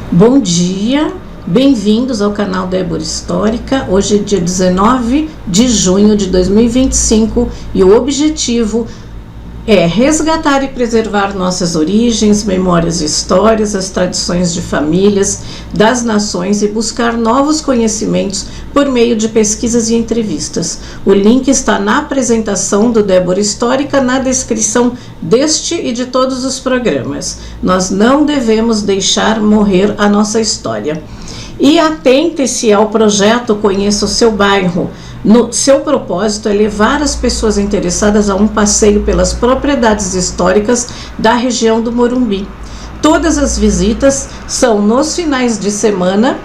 Bom dia, bem-vindos ao canal Débora Histórica. Hoje é dia 19 de junho de 2025 e o objetivo é resgatar e preservar nossas origens, memórias e histórias, as tradições de famílias, das nações e buscar novos conhecimentos por meio de pesquisas e entrevistas. O link está na apresentação do Débora Histórica, na descrição deste e de todos os programas. Nós não devemos deixar morrer a nossa história. E atente-se ao projeto Conheça o Seu Bairro. Seu propósito é levar as pessoas interessadas a um passeio pelas propriedades históricas da região do Morumbi. Todas as visitas são nos finais de semana,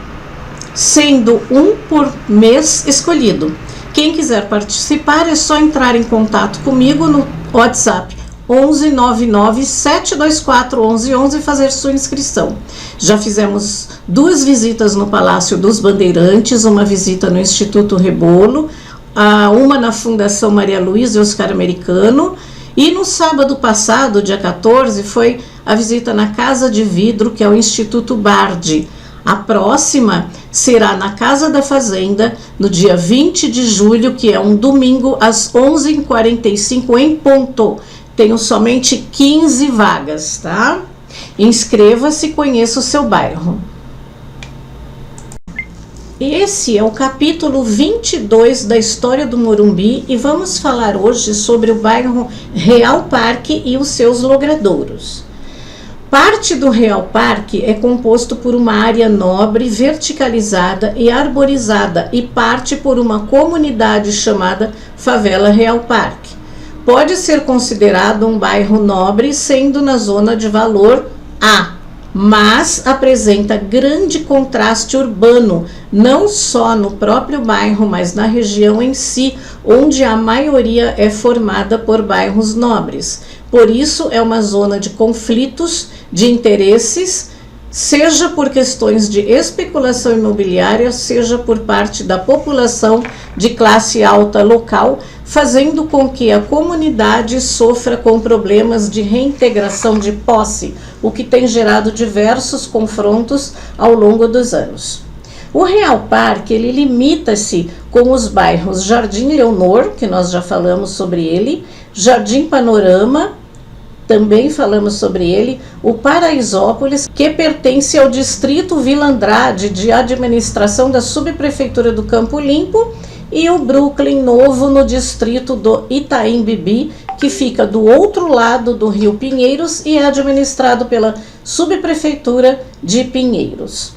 sendo um por mês escolhido. Quem quiser participar é só entrar em contato comigo no WhatsApp 11 99 724 1111 e fazer sua inscrição. Já fizemos 2 visitas no Palácio dos Bandeirantes, uma visita no Instituto Rebolo, uma na Fundação Maria Luísa e Oscar Americano, e no sábado passado, dia 14, foi a visita na Casa de Vidro, que é o Instituto Bardi. A próxima será na Casa da Fazenda, no dia 20 de julho, que é um domingo, às 11h45 em ponto. Tenho somente 15 vagas, tá? Inscreva-se e conheça o seu bairro. Esse é o capítulo 22 da história do Morumbi e vamos falar hoje sobre o bairro Real Parque e os seus logradouros. Parte do Real Parque é composto por uma área nobre, verticalizada e arborizada e parte por uma comunidade chamada Favela Real Parque. Pode ser considerado um bairro nobre, sendo na zona de valor A, mas apresenta grande contraste urbano, não só no próprio bairro, mas na região em si, onde a maioria é formada por bairros nobres. Por isso, é uma zona de conflitos de interesses, seja por questões de especulação imobiliária, seja por parte da população de classe alta local, fazendo com que a comunidade sofra com problemas de reintegração de posse, o que tem gerado diversos confrontos ao longo dos anos. O Real Parque, ele limita-se com os bairros Jardim Leonor, que nós já falamos sobre ele, Jardim Panorama, também falamos sobre ele, o Paraisópolis, que pertence ao distrito Vila Andrade, de administração da subprefeitura do Campo Limpo, e o Brooklyn Novo, no distrito do Itaim Bibi, que fica do outro lado do Rio Pinheiros e é administrado pela subprefeitura de Pinheiros.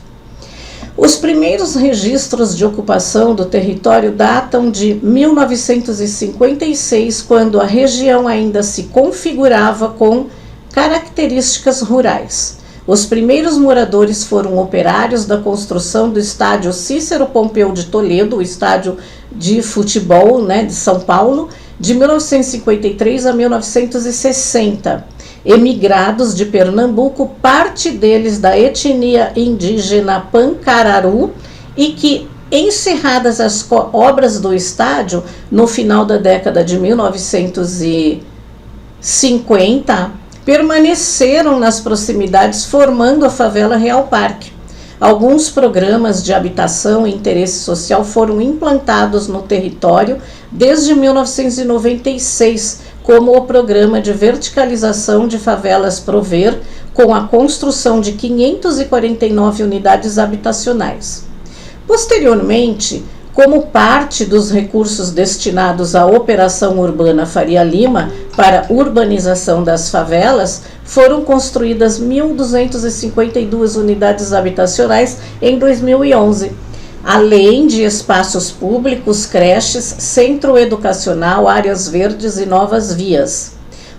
Os primeiros registros de ocupação do território datam de 1956, quando a região ainda se configurava com características rurais. Os primeiros moradores foram operários da construção do estádio Cícero Pompeu de Toledo, o estádio de futebol, de São Paulo, de 1953 a 1960. Emigrados de Pernambuco, parte deles da etnia indígena Pancararu, e que, encerradas as obras do estádio no final da década de 1950, permaneceram nas proximidades, formando a Favela Real Parque. Alguns programas de habitação e interesse social foram implantados no território desde 1996, como o programa de verticalização de favelas Prover, com a construção de 549 unidades habitacionais. Posteriormente, como parte dos recursos destinados à Operação Urbana Faria Lima para urbanização das favelas, foram construídas 1.252 unidades habitacionais em 2011, além de espaços públicos, creches, centro educacional, áreas verdes e novas vias.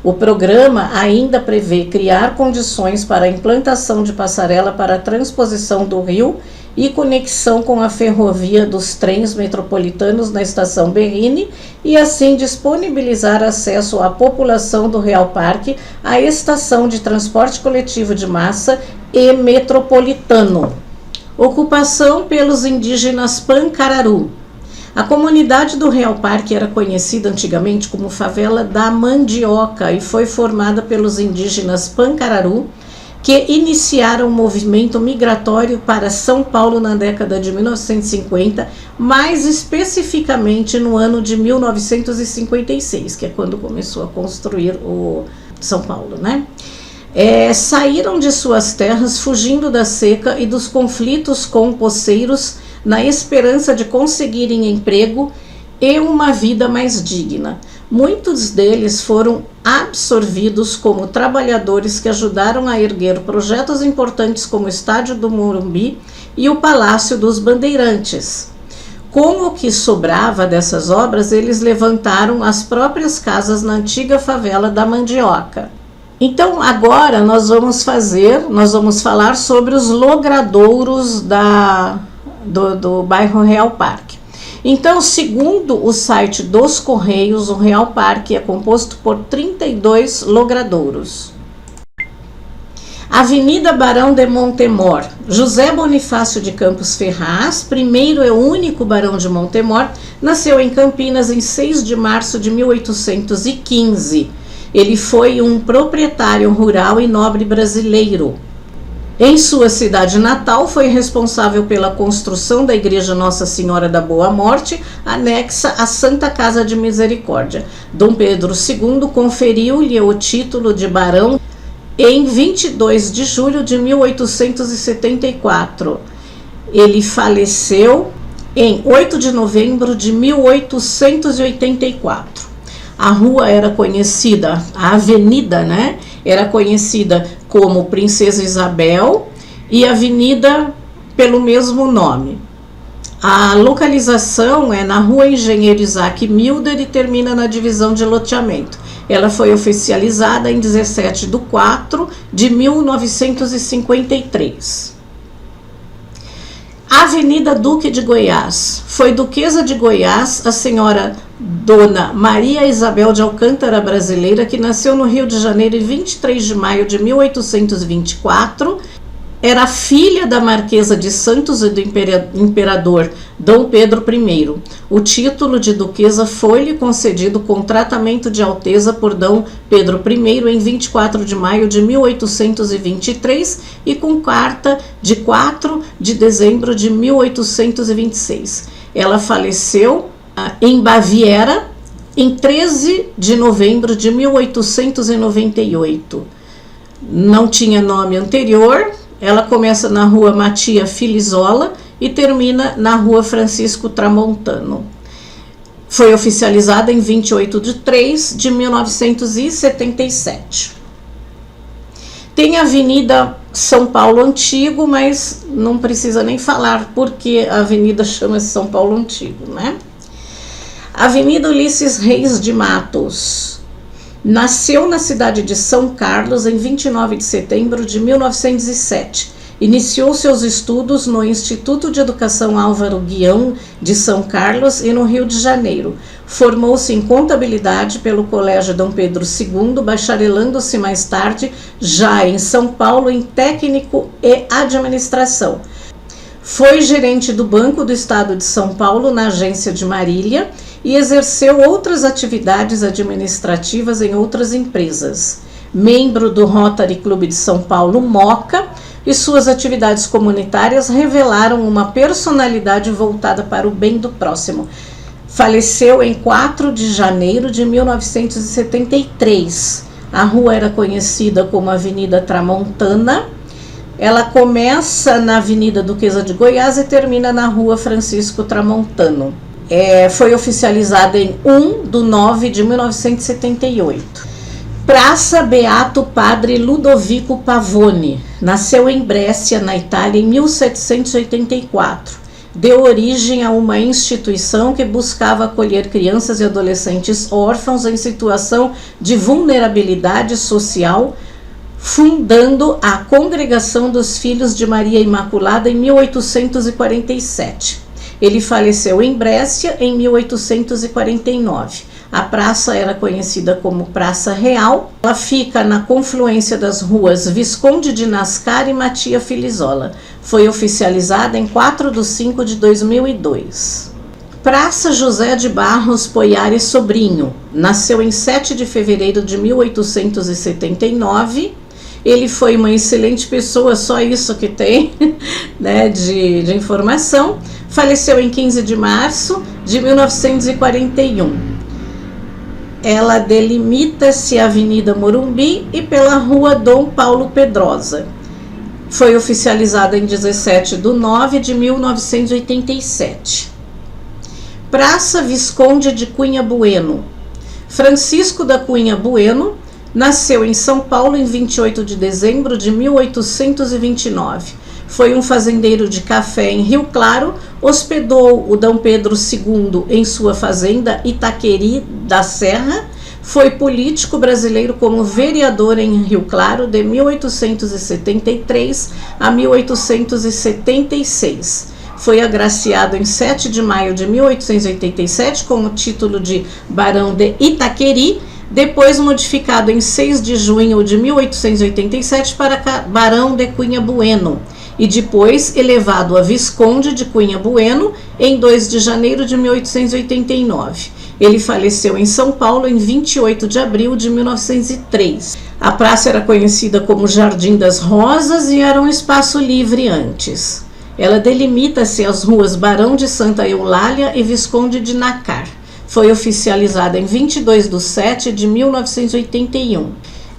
O programa ainda prevê criar condições para a implantação de passarela para a transposição do rio e conexão com a ferrovia dos trens metropolitanos na estação Berrini e assim disponibilizar acesso à população do Real Parque à estação de transporte coletivo de massa e metropolitano. Ocupação pelos indígenas Pancararu. A comunidade do Real Parque era conhecida antigamente como Favela da Mandioca e foi formada pelos indígenas Pancararu, que iniciaram o movimento migratório para São Paulo na década de 1950, mais especificamente no ano de 1956, que é quando começou a construir o São Paulo, né? Saíram de suas terras fugindo da seca e dos conflitos com poceiros na esperança de conseguirem emprego e uma vida mais digna. Muitos deles foram absorvidos como trabalhadores que ajudaram a erguer projetos importantes como o Estádio do Morumbi e o Palácio dos Bandeirantes. Com o que sobrava dessas obras, eles levantaram as próprias casas na antiga favela da Mandioca. Então, agora nós vamos falar sobre os logradouros do bairro Real Parque. Então, segundo o site dos Correios, o Real Parque é composto por 32 logradouros. Avenida Barão de Montemor, José Bonifácio de Campos Ferraz, primeiro e único Barão de Montemor, nasceu em Campinas em 6 de março de 1815. Ele foi um proprietário rural e nobre brasileiro. Em sua cidade natal, foi responsável pela construção da Igreja Nossa Senhora da Boa Morte, anexa à Santa Casa de Misericórdia. Dom Pedro II conferiu-lhe o título de barão em 22 de julho de 1874. Ele faleceu em 8 de novembro de 1884. A rua era conhecida, a avenida, né? Era conhecida como Princesa Isabel e avenida pelo mesmo nome. A localização é na Rua Engenheiro Isaac Milder e termina na divisão de loteamento. Ela foi oficializada em 17 de 4 de 1953. Avenida Duque de Goiás. Foi Duquesa de Goiás a senhora Dona Maria Isabel de Alcântara Brasileira, que nasceu no Rio de Janeiro em 23 de maio de 1824. Era filha da Marquesa de Santos e do imperador Dom Pedro I. O título de duquesa foi-lhe concedido com tratamento de alteza por Dom Pedro I em 24 de maio de 1823 e com carta de 4 de dezembro de 1826. Ela faleceu em Baviera em 13 de novembro de 1898. Não tinha nome anterior. Ela começa na Rua Matia Filizola e termina na Rua Francisco Tramontano. Foi oficializada em 28 de 3 de 1977. Tem a Avenida São Paulo Antigo, mas não precisa nem falar porque a avenida chama-se São Paulo Antigo, né? Avenida Ulisses Reis de Matos. Nasceu na cidade de São Carlos em 29 de setembro de 1907. Iniciou seus estudos no Instituto de Educação Álvaro Guião de São Carlos e no Rio de Janeiro. Formou-se em contabilidade pelo Colégio Dom Pedro II, bacharelando-se mais tarde, já em São Paulo, em técnico e administração. Foi gerente do Banco do Estado de São Paulo, na agência de Marília, e exerceu outras atividades administrativas em outras empresas. Membro do Rotary Clube de São Paulo, Moca, e suas atividades comunitárias revelaram uma personalidade voltada para o bem do próximo. Faleceu em 4 de janeiro de 1973. A rua era conhecida como Avenida Tramontana. Ela começa na Avenida Duquesa de Goiás e termina na Rua Francisco Tramontano. Foi oficializada em 1 de 9 de 1978. Praça Beato Padre Ludovico Pavone. Nasceu em Brescia, na Itália, em 1784. Deu origem a uma instituição que buscava acolher crianças e adolescentes órfãos em situação de vulnerabilidade social, fundando a Congregação dos Filhos de Maria Imaculada em 1847. Ele faleceu em Brescia em 1849. A praça era conhecida como Praça Real. Ela fica na confluência das ruas Visconde de Nascar e Matia Filizola. Foi oficializada em 4 de 5 de 2002. Praça José de Barros Poiares Sobrinho. Nasceu em 7 de fevereiro de 1879. Ele foi uma excelente pessoa, só isso que tem, né, de informação. Faleceu em 15 de março de 1941. Ela delimita-se a Avenida Morumbi e pela Rua Dom Paulo Pedrosa. Foi oficializada em 17 de 9 de 1987. Praça Visconde de Cunha Bueno. Francisco da Cunha Bueno nasceu em São Paulo em 28 de dezembro de 1829. Foi um fazendeiro de café em Rio Claro, hospedou o D. Pedro II em sua fazenda Itaqueri da Serra, foi político brasileiro como vereador em Rio Claro de 1873 a 1876. Foi agraciado em 7 de maio de 1887 com o título de Barão de Itaqueri, depois modificado em 6 de junho de 1887 para Barão de Cunha Bueno, e depois elevado a Visconde de Cunha Bueno em 2 de janeiro de 1889. Ele faleceu em São Paulo em 28 de abril de 1903. A praça era conhecida como Jardim das Rosas e era um espaço livre antes. Ela delimita-se as ruas Barão de Santa Eulália e Visconde de Nácar. Foi oficializada em 22 de 7 de 1981.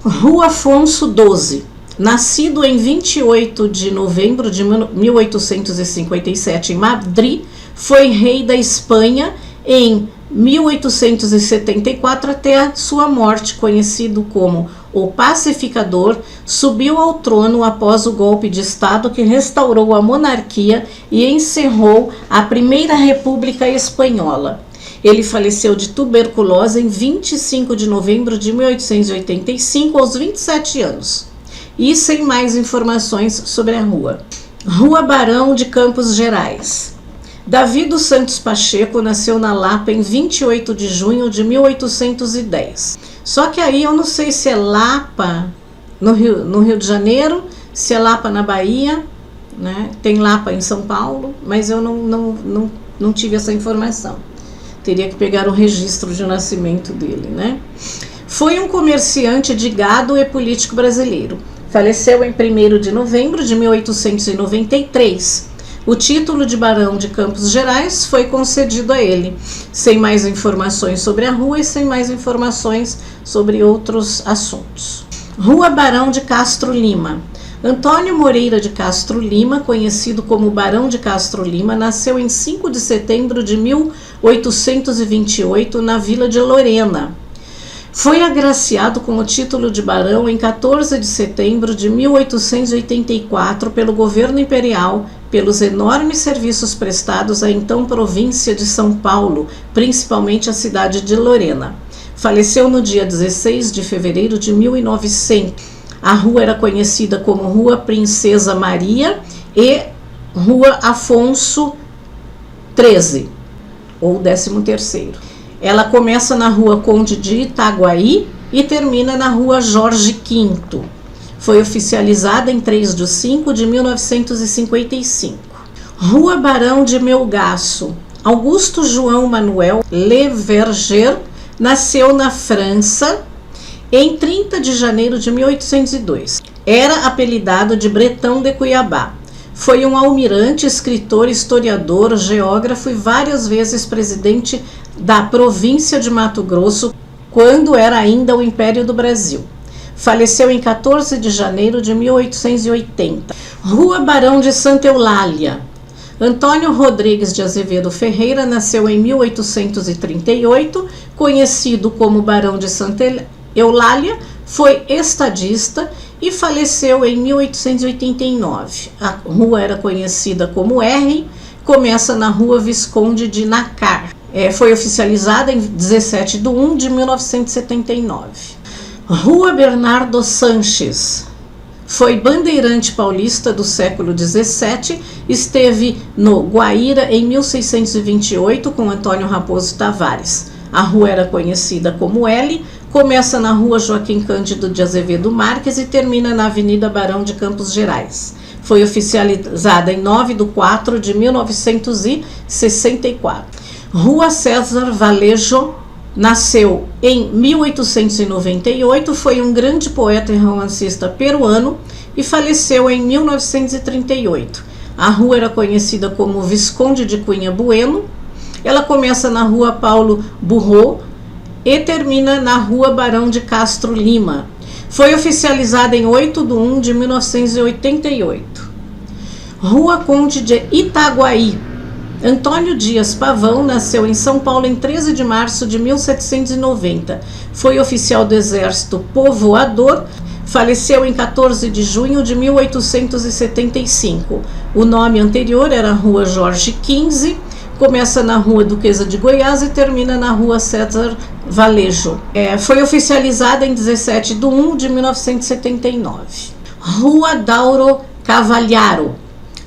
Rua Afonso XII. Nascido em 28 de novembro de 1857 em Madrid, foi rei da Espanha em 1874 até a sua morte, conhecido como o Pacificador, subiu ao trono após o golpe de Estado que restaurou a monarquia e encerrou a Primeira República Espanhola. Ele faleceu de tuberculose em 25 de novembro de 1885, aos 27 anos. E sem mais informações sobre a rua. Rua Barão de Campos Gerais. Davi dos Santos Pacheco nasceu na Lapa em 28 de junho de 1810. Só que aí eu não sei se é Lapa no Rio de Janeiro, se é Lapa na Bahia, né? Tem Lapa em São Paulo, mas eu não tive essa informação. Teria que pegar o registro de nascimento dele, né? Foi um comerciante de gado e político brasileiro. Faleceu em 1º de novembro de 1893. O título de Barão de Campos Gerais foi concedido a ele, sem mais informações sobre a rua e sem mais informações sobre outros assuntos. Rua Barão de Castro Lima. Antônio Moreira de Castro Lima, conhecido como Barão de Castro Lima, nasceu em 5 de setembro de 1828 na Vila de Lorena. Foi agraciado com o título de barão em 14 de setembro de 1884 pelo governo imperial, pelos enormes serviços prestados à então província de São Paulo, principalmente a cidade de Lorena. Faleceu no dia 16 de fevereiro de 1900. A rua era conhecida como Rua Princesa Maria e Rua Afonso XIII, ou 13º. Ela começa na Rua Conde de Itaguaí e termina na Rua Jorge V. Foi oficializada em 3 de 5 de 1955. Rua Barão de Melgaço. Augusto João Manuel Le Verger nasceu na França em 30 de janeiro de 1802. Era apelidado de Bretão de Cuiabá. Foi um almirante, escritor, historiador, geógrafo e várias vezes presidente da província de Mato Grosso, quando era ainda o Império do Brasil. Faleceu em 14 de janeiro de 1880. Rua Barão de Santa Eulália. Antônio Rodrigues de Azevedo Ferreira nasceu em 1838, conhecido como Barão de Santa Eulália, foi estadista e faleceu em 1889. A rua era conhecida como R, começa na Rua Visconde de Nácar. Foi oficializada em 17 de 1 de 1979. Rua Bernardo Sanches. Foi bandeirante paulista do século XVII, esteve no Guaíra em 1628 com Antônio Raposo Tavares. A rua era conhecida como L, começa na Rua Joaquim Cândido de Azevedo Marques e termina na Avenida Barão de Campos Gerais. Foi oficializada em 9 de 4 de 1964. Rua César Valejo Nasceu em 1898, foi um grande poeta e romancista peruano e faleceu em 1938. A rua era conhecida como Visconde de Cunha Bueno. Ela começa na Rua Paulo Burro e termina na Rua Barão de Castro Lima. Foi oficializada em 8/1 de 1988. Rua Conde de Itaguaí. Antônio Dias Pavão nasceu em São Paulo em 13 de março de 1790. Foi oficial do Exército Povoador. Faleceu em 14 de junho de 1875. O nome anterior era Rua Jorge XV. Começa na Rua Duquesa de Goiás e termina na Rua César Valejo. Foi oficializada em 17/1 de 1979. Rua Dauro Cavalharo.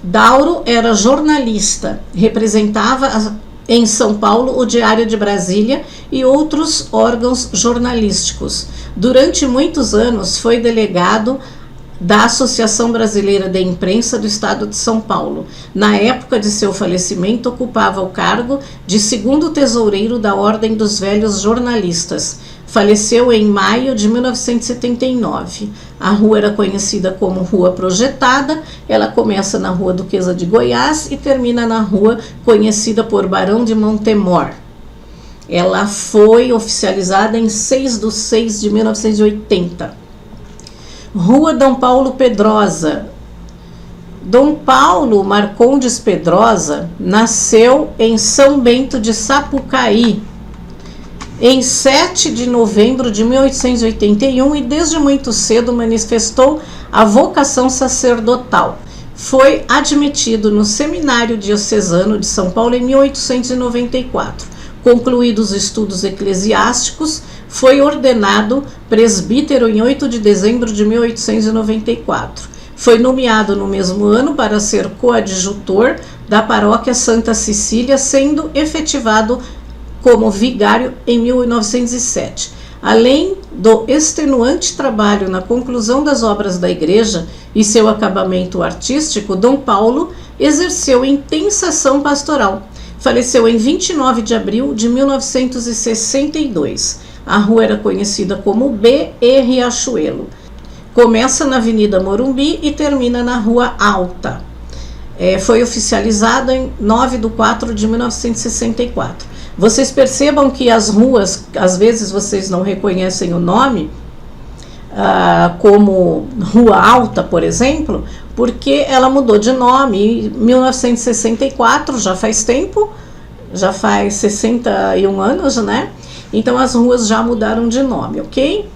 Dauro era jornalista, representava em São Paulo o Diário de Brasília e outros órgãos jornalísticos. Durante muitos anos foi delegado da Associação Brasileira de Imprensa do Estado de São Paulo. Na época de seu falecimento, ocupava o cargo de segundo tesoureiro da Ordem dos Velhos Jornalistas. Faleceu em maio de 1979. A rua era conhecida como Rua Projetada. Ela começa na Rua Duquesa de Goiás e termina na rua conhecida por Barão de Montemor. Ela foi oficializada em 6/6 de 1980. Rua Dom Paulo Pedrosa. Dom Paulo Marcondes Pedrosa nasceu em São Bento de Sapucaí em 7 de novembro de 1881 e desde muito cedo manifestou a vocação sacerdotal. Foi admitido no Seminário Diocesano de São Paulo em 1894. Concluídos os estudos eclesiásticos, foi ordenado presbítero em 8 de dezembro de 1894. Foi nomeado no mesmo ano para ser coadjutor da paróquia Santa Cecília, sendo efetivado como vigário em 1907. Além do extenuante trabalho na conclusão das obras da igreja e seu acabamento artístico, Dom Paulo exerceu intensa ação pastoral. Faleceu em 29 de abril de 1962. A rua era conhecida como B e Riachuelo. Começa na Avenida Morumbi e termina na Rua Alta. Foi oficializado em 9/4 de 1964. Vocês percebam que as ruas, às vezes vocês não reconhecem o nome, como Rua Alta, por exemplo, porque ela mudou de nome em 1964, já faz tempo, já faz 61 anos, né? Então as ruas já mudaram de nome, ok?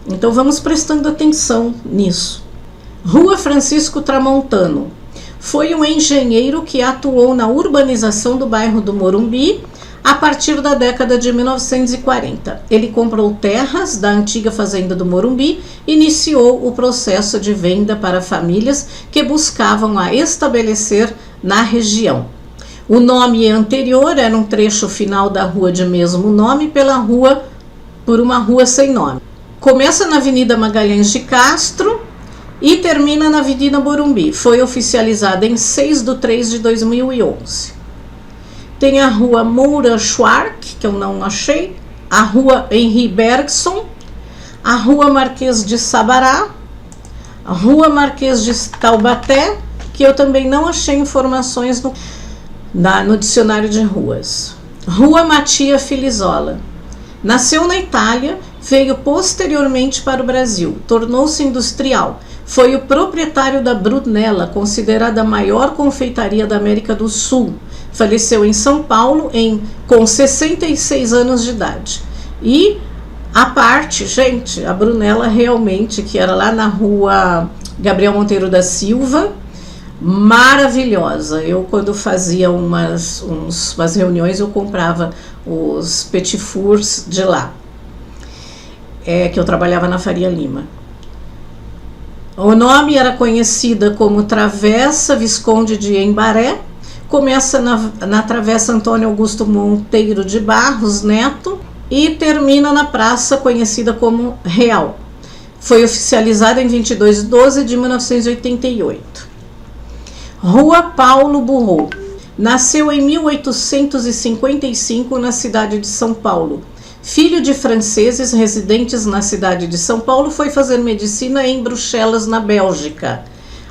Então vamos prestando atenção nisso. Rua Francisco Tramontano. Foi um engenheiro que atuou na urbanização do bairro do Morumbi a partir da década de 1940. Ele comprou terras da antiga fazenda do Morumbi e iniciou o processo de venda para famílias que buscavam a estabelecer na região. O nome anterior era um trecho final da rua de mesmo nome por uma rua sem nome. Começa na Avenida Magalhães de Castro e termina na Avenida Morumbi. Foi oficializada em 6/3 de 2011. Tem a Rua Moura Schwark, que eu não achei, a Rua Henri Bergson, a Rua Marquês de Sabará, a Rua Marquês de Taubaté, que eu também não achei informações no dicionário de ruas. Rua Mattia Filizola. Nasceu na Itália, veio posteriormente para o Brasil, tornou-se industrial. Foi o proprietário da Brunella, considerada a maior confeitaria da América do Sul. Faleceu em São Paulo com 66 anos de idade. E a parte, gente, a Brunella realmente, que era lá na Rua Gabriel Monteiro da Silva, maravilhosa. Eu, quando fazia umas reuniões, eu comprava os petit fours de lá, que eu trabalhava na Faria Lima. O nome era conhecida como Travessa Visconde de Embaré. Começa na Travessa Antônio Augusto Monteiro de Barros Neto e termina na praça conhecida como Real. Foi oficializada em 22/12 de 1988. Rua Paulo Burro. Nasceu em 1855 na cidade de São Paulo. Filho de franceses residentes na cidade de São Paulo, foi fazer medicina em Bruxelas, na Bélgica.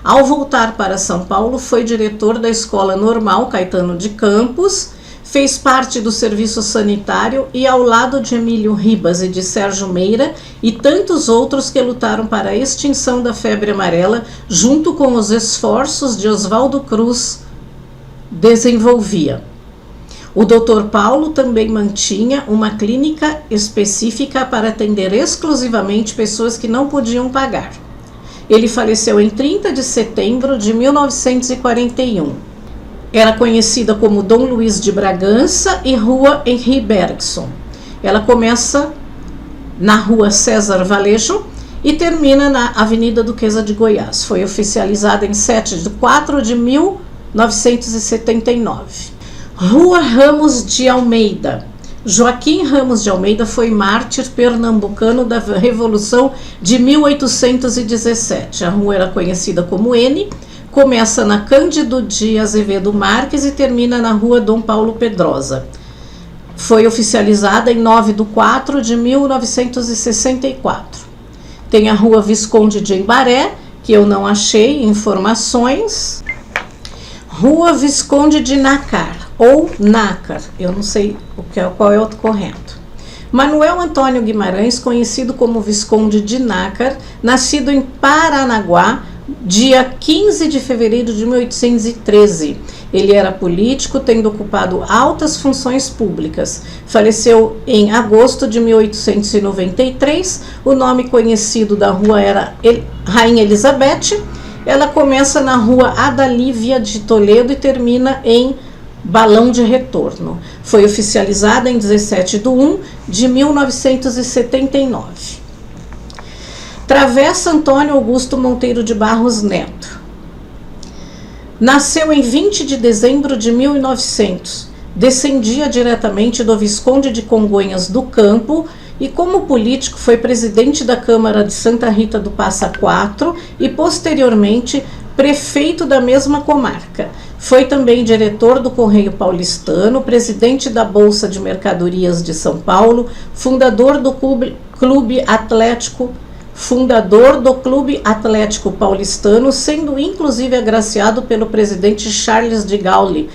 Ao voltar para São Paulo, foi diretor da Escola Normal Caetano de Campos, fez parte do serviço sanitário e, ao lado de Emílio Ribas e de Sérgio Meira e tantos outros que lutaram para a extinção da febre amarela, junto com os esforços de Oswaldo Cruz, desenvolvia. O Dr. Paulo também mantinha uma clínica específica para atender exclusivamente pessoas que não podiam pagar. Ele faleceu em 30 de setembro de 1941. Era conhecida como Dom Luiz de Bragança e Rua Henri Bergson. Ela começa na Rua César Valejo e termina na Avenida Duquesa de Goiás. Foi oficializada em 7 de 4 de 1979. Rua Ramos de Almeida. Joaquim Ramos de Almeida foi mártir pernambucano da Revolução de 1817. A rua era conhecida como N, começa na Cândido de Azevedo Marques e termina na Rua Dom Paulo Pedrosa. Foi oficializada em 9 de 4 de 1964. Tem a Rua Visconde de Embaré, que eu não achei informações. Rua Visconde de Nácar, ou Nácar, eu não sei qual é o correto. Manuel Antônio Guimarães, conhecido como Visconde de Nácar, nascido em Paranaguá, dia 15 de fevereiro de 1813. Ele era político, tendo ocupado altas funções públicas. Faleceu em agosto de 1893. O nome conhecido da rua era Rainha Elizabeth. Ela começa na Rua Adalívia de Toledo e termina em Balão de Retorno. Foi oficializada em 17 de 1 de 1979. Travessa Antônio Augusto Monteiro de Barros Neto. Nasceu em 20 de dezembro de 1900. Descendia diretamente do Visconde de Congonhas do Campo e, como político, foi presidente da Câmara de Santa Rita do Passa Quatro e, posteriormente, prefeito da mesma comarca. Foi também diretor do Correio Paulistano, presidente da Bolsa de Mercadorias de São Clube Atlético Paulistano, sendo inclusive agraciado pelo presidente Charles de Gaulle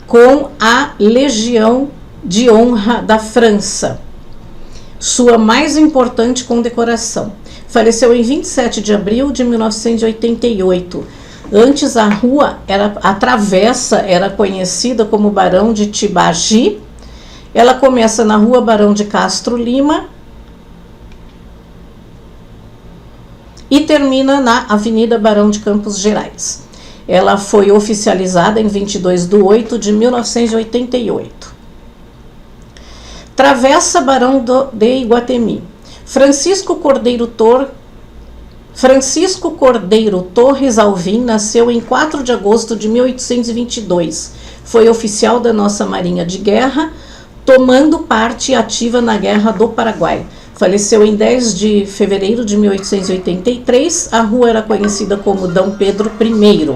com a Legião de Honra da França, sua mais importante condecoração. Faleceu em 27 de abril de 1988. Antes a travessa era conhecida como Barão de Tibagi. Ela começa na Rua Barão de Castro Lima e termina na Avenida Barão de Campos Gerais. Ela foi oficializada em 22 de 8 de 1988. Travessa Barão de Iguatemi. Francisco Cordeiro Torres Alvim nasceu em 4 de agosto de 1822. Foi oficial da nossa Marinha de Guerra, tomando parte ativa na Guerra do Paraguai. Faleceu em 10 de fevereiro de 1883. A rua era conhecida como Dom Pedro I.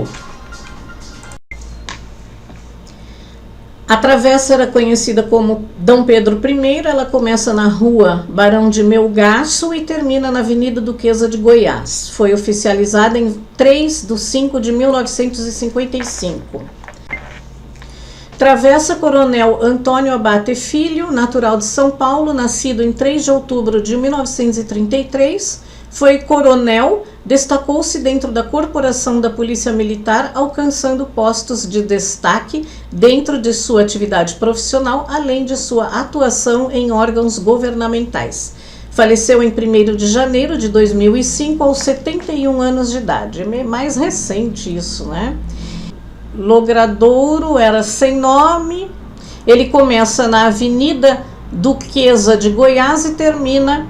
A travessa era conhecida como Dom Pedro I. Ela começa na Rua Barão de Melgaço e termina na Avenida Duquesa de Goiás. Foi oficializada em 3 de 5 de 1955. Travessa Coronel Antônio Abate Filho, natural de São Paulo, nascido em 3 de outubro de 1933, foi coronel, destacou-se dentro da corporação da Polícia Militar, alcançando postos de destaque dentro de sua atividade profissional, além de sua atuação em órgãos governamentais. Faleceu em 1º de janeiro de 2005, aos 71 anos de idade. É mais recente isso, né? Logradouro era sem nome. Ele começa na Avenida Duquesa de Goiás e termina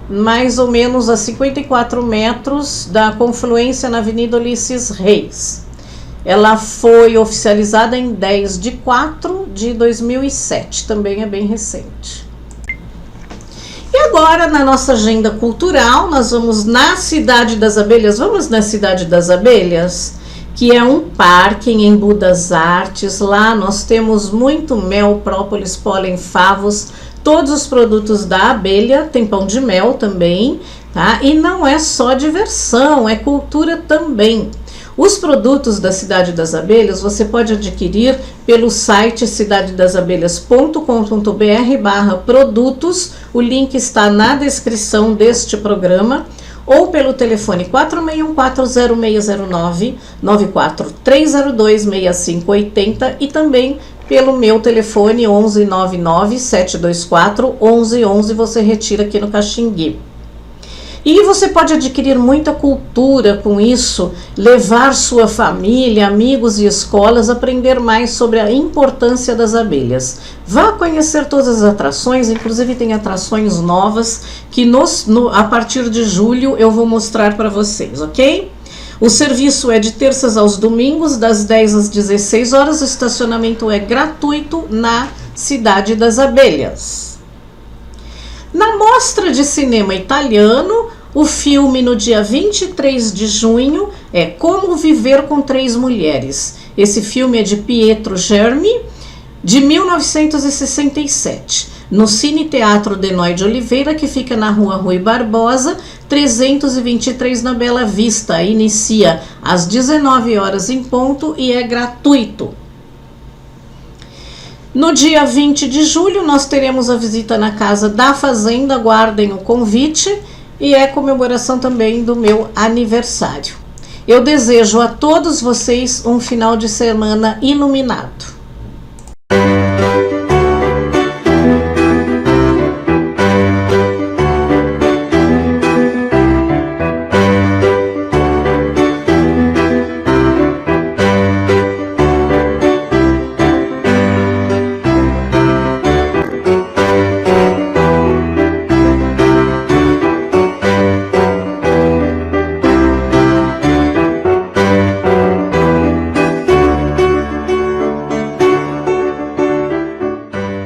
mais ou menos a 54 metros da confluência na Avenida Ulisses Reis. Ela foi oficializada em 10 de 4 de 2007, também é bem recente. E agora, na nossa agenda cultural, nós vamos na Cidade das Abelhas. Vamos na Cidade das Abelhas, que é um parque em Embu das Artes. Lá nós temos muito mel, própolis, pólen, favos, Todos os produtos da abelha, tem pão de mel também, tá? E não é só diversão, é cultura também. Os produtos da Cidade das Abelhas você pode adquirir pelo site cidadedasabelhas.com.br/produtos. O link está na descrição deste programa, ou pelo telefone 461-40609, 94302-6580 e também pelo meu telefone 1199-724-1111, você retira aqui no Caxingui. E você pode adquirir muita cultura com isso, levar sua família, amigos e escolas a aprender mais sobre a importância das abelhas. Vá conhecer todas as atrações, inclusive tem atrações novas que a partir de julho eu vou mostrar para vocês, ok? O serviço é de terças aos domingos, das 10 às 16 horas, o estacionamento é gratuito na Cidade das Abelhas. Na Mostra de Cinema Italiano, o filme no dia 23 de junho é Como Viver com Três Mulheres. Esse filme é de Pietro Germi, de 1967. No Cine Teatro Denói de Oliveira, que fica na Rua Rui Barbosa, 323 na Bela Vista. Inicia às 19 horas em ponto e é gratuito. No dia 20 de julho, nós teremos a visita na Casa da Fazenda, guardem o convite, e é comemoração também do meu aniversário. Eu desejo a todos vocês um final de semana iluminado.